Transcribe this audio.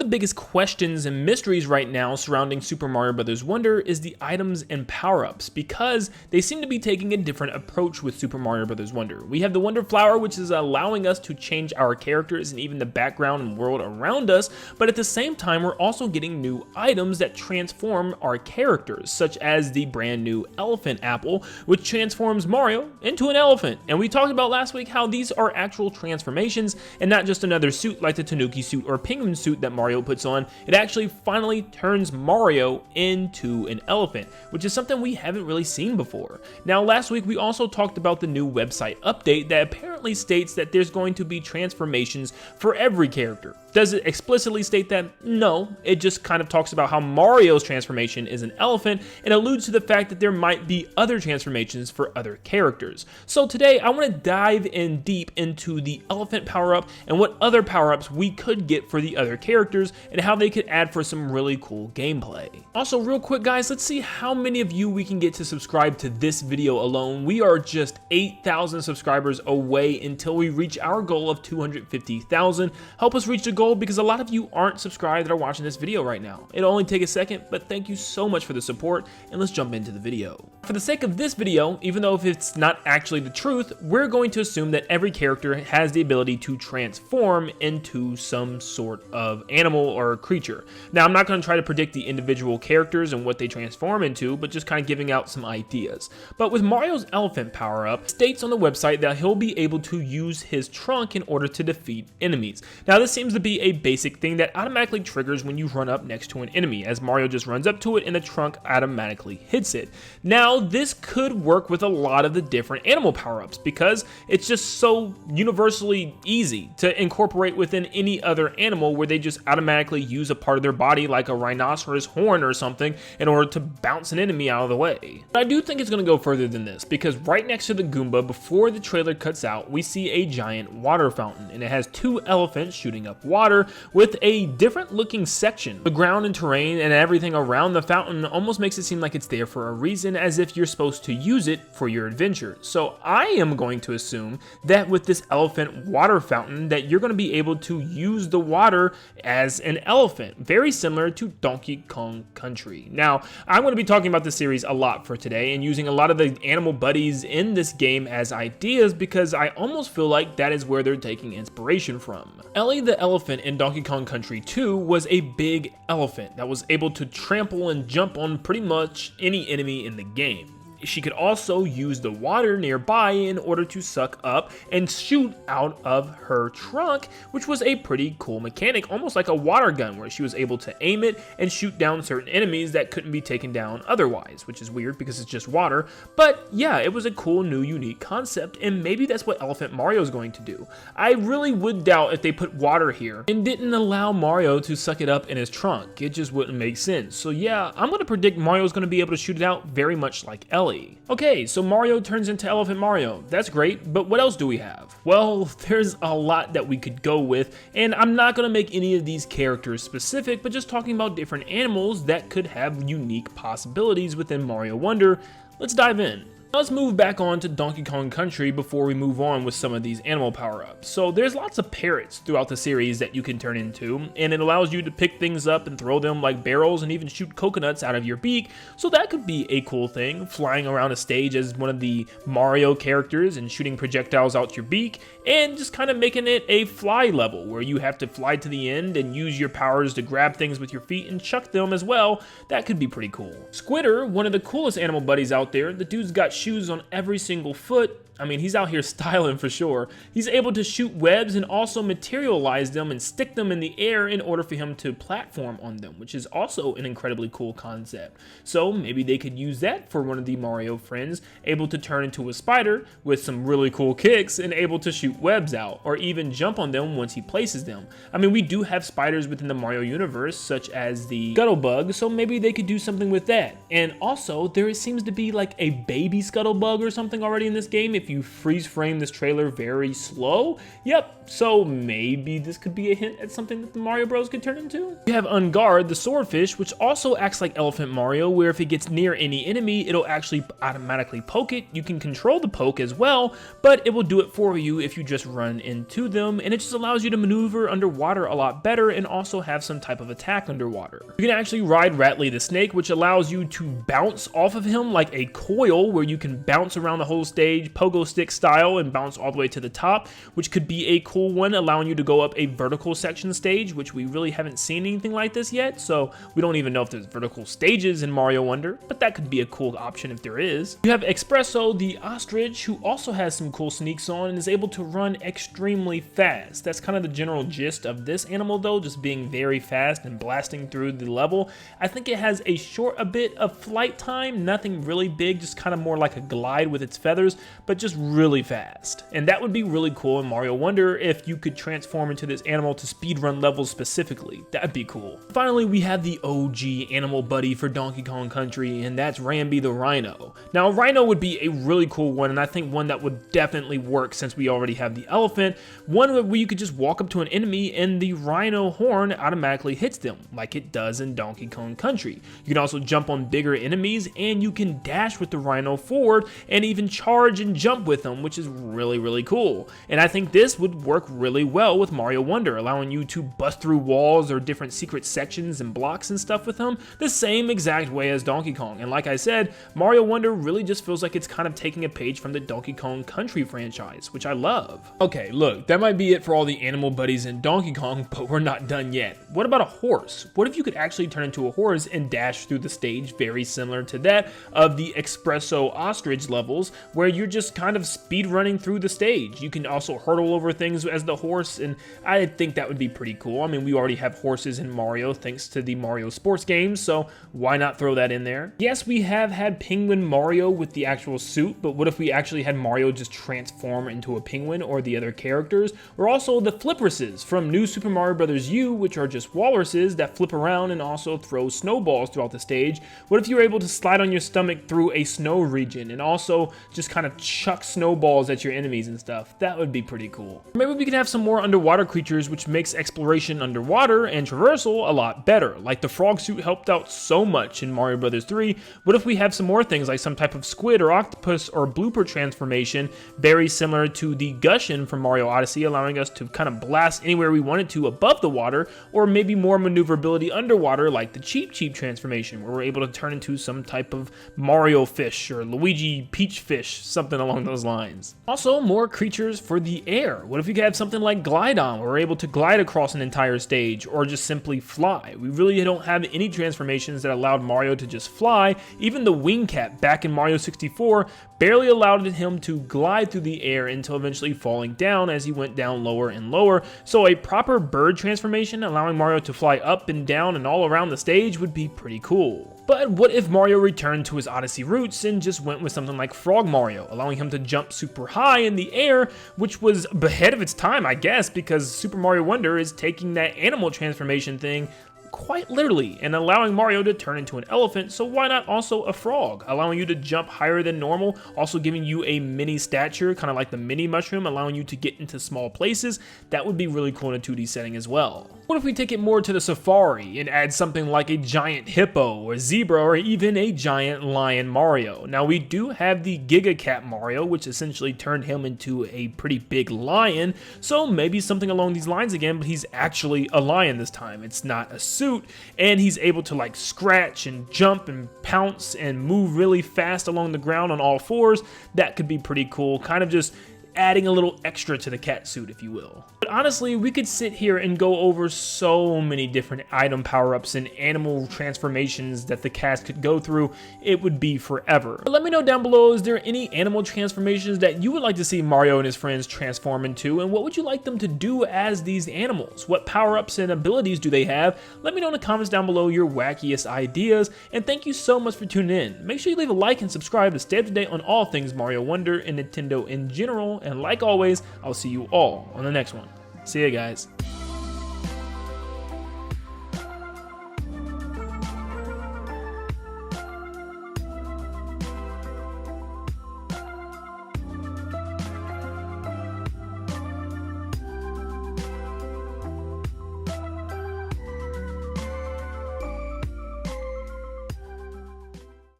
the biggest questions and mysteries right now surrounding Super Mario Bros. Wonder is the items and power-ups, because they seem to be taking a different approach with Super Mario Bros. Wonder. We have the Wonder Flower, which is allowing us to change our characters and even the background and world around us, but at the same time we're also getting new items that transform our characters, such as the brand new Elephant Apple, which transforms Mario into an elephant. And we talked about last week how these are actual transformations and not just another suit like the Tanuki suit or penguin suit that Mario puts on. It actually finally turns Mario into an elephant, which is something we haven't really seen before. Now, last week we also talked about the new website update that apparently states that there's going to be transformations for every character. Does it explicitly state that? No, it just kind of talks about how Mario's transformation is an elephant and alludes to the fact that there might be other transformations for other characters. So today I want to dive in deep into the elephant power-up and what other power-ups we could get for the other characters and how they could add for some really cool gameplay. Also, real quick guys, let's see how many of you we can get to subscribe to this video alone. We are just 8,000 subscribers away until we reach our goal of 250,000. Help us reach the goal, because a lot of you aren't subscribed that are watching this video right now. It'll only take a second, but thank you so much for the support, and let's jump into the video. For the sake of this video, even though if it's not actually the truth, we're going to assume that every character has the ability to transform into some sort of animal or creature. Now, I'm not going to try to predict the individual characters and what they transform into, but just kind of giving out some ideas. But with Mario's elephant power-up, it states on the website that he'll be able to use his trunk in order to defeat enemies. Now, this seems to be a basic thing that automatically triggers when you run up next to an enemy, as Mario just runs up to it and the trunk automatically hits it. Now, this could work with a lot of the different animal power-ups because it's just so universally easy to incorporate within any other animal, where they just automatically use a part of their body like a rhinoceros horn or something in order to bounce an enemy out of the way. But I do think it's going to go further than this, because right next to the Goomba, before the trailer cuts out, we see a giant water fountain, and it has two elephants shooting up water with a different looking section. The ground and terrain and everything around the fountain almost makes it seem like it's there for a reason, as if you're supposed to use it for your adventure. So I am going to assume that with this elephant water fountain that you're going to be able to use the water as an elephant, very similar to Donkey Kong Country. Now, I'm going to be talking about this series a lot for today and using a lot of the animal buddies in this game as ideas, because I almost feel like that is where they're taking inspiration from. Ellie the elephant in Donkey Kong Country 2 was a big elephant that was able to trample and jump on pretty much any enemy in the game. She could also use the water nearby in order to suck up and shoot out of her trunk, which was a pretty cool mechanic, almost like a water gun, where she was able to aim it and shoot down certain enemies that couldn't be taken down otherwise, which is weird because it's just water. But yeah, it was a cool, new, unique concept, and maybe that's what Elephant Mario is going to do. I really would doubt if they put water here and didn't allow Mario to suck it up in his trunk. It just wouldn't make sense. So yeah, I'm going to predict Mario's going to be able to shoot it out very much like Ellie. Okay, so Mario turns into Elephant Mario. That's great, but what else do we have? Well, there's a lot that we could go with, and I'm not going to make any of these characters specific, but just talking about different animals that could have unique possibilities within Mario Wonder. Let's dive in. Let's move back on to Donkey Kong Country before we move on with some of these animal power-ups. So there's lots of parrots throughout the series that you can turn into, and it allows you to pick things up and throw them like barrels and even shoot coconuts out of your beak. So that could be a cool thing, flying around a stage as one of the Mario characters and shooting projectiles out your beak, and just kind of making it a fly level where you have to fly to the end and use your powers to grab things with your feet and chuck them as well. That could be pretty cool. Squitter, one of the coolest animal buddies out there, the dude's got shoes on every single foot. I mean, he's out here styling for sure. He's able to shoot webs and also materialize them and stick them in the air in order for him to platform on them, which is also an incredibly cool concept. So maybe they could use that for one of the Mario friends, able to turn into a spider with some really cool kicks and able to shoot webs out, or even jump on them once he places them. I mean, we do have spiders within the Mario universe, such as the Scuttlebug, so maybe they could do something with that. And also, there seems to be like a baby scuttlebug or something already in this game if you freeze frame this trailer very slow. Yep, so maybe this could be a hint at something that the Mario Bros could turn into. You have Unguard, the swordfish, which also acts like Elephant Mario, where if it gets near any enemy, it'll actually automatically poke it. You can control the poke as well, but it will do it for you if you just run into them, and it just allows you to maneuver underwater a lot better and also have some type of attack underwater. You can actually ride Rattly the snake, which allows you to bounce off of him like a coil, where you can bounce around the whole stage pogo stick style and bounce all the way to the top, which could be a cool one, allowing you to go up a vertical section stage, which we really haven't seen anything like this yet, so we don't even know if there's vertical stages in Mario Wonder, but that could be a cool option if there is. You have Espresso the ostrich, who also has some cool sneaks on and is able to run extremely fast. That's kind of the general gist of this animal though, just being very fast and blasting through the level. I think it has a bit of flight time, nothing really big, just kind of more like a glide with its feathers, but just really fast. And that would be really cool in Mario Wonder if you could transform into this animal to speedrun levels specifically. That'd be cool. Finally, we have the OG animal buddy for Donkey Kong Country, and that's Rambi the rhino. Now, Rhino would be a really cool one, and I think one that would definitely work since we already have the elephant. One where you could just walk up to an enemy and the rhino horn automatically hits them, like it does in Donkey Kong Country. You can also jump on bigger enemies, and you can dash with the rhino forward and even charge and jump with them, which is really cool. And I think this would work really well with Mario Wonder, allowing you to bust through walls or different secret sections and blocks and stuff with them the same exact way as Donkey Kong. And like I said, Mario Wonder really just feels like it's kind of taking a page from the Donkey Kong Country franchise, which I love. Okay, look, that might be it for all the animal buddies in Donkey Kong, but we're not done yet. What about a horse? What if you could actually turn into a horse and dash through the stage, very similar to that of the Espresso ostrich levels, where you're just kind of speed running through the stage. You can also hurdle over things as the horse, and I think that would be pretty cool. I mean, we already have horses in Mario thanks to the Mario sports games, so why not throw that in there? Yes, we have had Penguin Mario with the actual suit, but what if we actually had Mario just transform into a penguin or the other characters? Or also the Flipperses from New Super Mario Bros. U, which are just walruses that flip around and also throw snowballs throughout the stage. What if you were able to slide on your stomach through a snow region and also just kind of chuck snowballs at your enemies and stuff? That would be pretty cool. Maybe we could have some more underwater creatures, which makes exploration underwater and traversal a lot better. Like the frog suit helped out so much in Mario Bros. 3. What if we have some more things like some type of squid or octopus or blooper transformation, very similar to the Gushin from Mario Odyssey, allowing us to kind of blast anywhere we wanted to above the water, or maybe more maneuverability underwater like the Cheep Cheep transformation, where we're able to turn into some type of Mario fish or Luigi Peach fish, something along those lines. Also, more creatures for the air. What if we could have something like Glidon, where we're able to glide across an entire stage, or just simply fly? We really don't have any transformations that allowed Mario to just fly. Even the Wing Cap back in Mario 64 barely allowed him to glide through the air until eventually falling down as he went down lower and lower. So a proper bird transformation allowing Mario to fly up and down and all around the stage would be pretty cool. But what if Mario returned to his Odyssey roots and just went with something like Frog Mario, allowing him to jump super high in the air, which was ahead of its time, I guess, because Super Mario Wonder is taking that animal transformation thing quite literally and allowing Mario to turn into an elephant, so why not also a frog, allowing you to jump higher than normal, also giving you a mini stature, kind of like the mini mushroom, allowing you to get into small places. That would be really cool in a 2D setting as well. What if we take it more to the safari and add something like a giant hippo or zebra or even a giant lion Mario? Now we do have the Giga Cat Mario, which essentially turned him into a pretty big lion, so maybe something along these lines again, but he's actually a lion this time. It's not a suit, and he's able to like scratch and jump and pounce and move really fast along the ground on all fours. That could be pretty cool, kind of just adding a little extra to the cat suit, if you will. But honestly, we could sit here and go over so many different item power-ups and animal transformations that the cast could go through. It would be forever. But let me know down below, is there any animal transformations that you would like to see Mario and his friends transform into, and what would you like them to do as these animals? What power-ups and abilities do they have? Let me know in the comments down below your wackiest ideas, and thank you so much for tuning in. Make sure you leave a like and subscribe to stay up to date on all things Mario Wonder and Nintendo in general. And like always, I'll see you all on the next one. See ya, guys.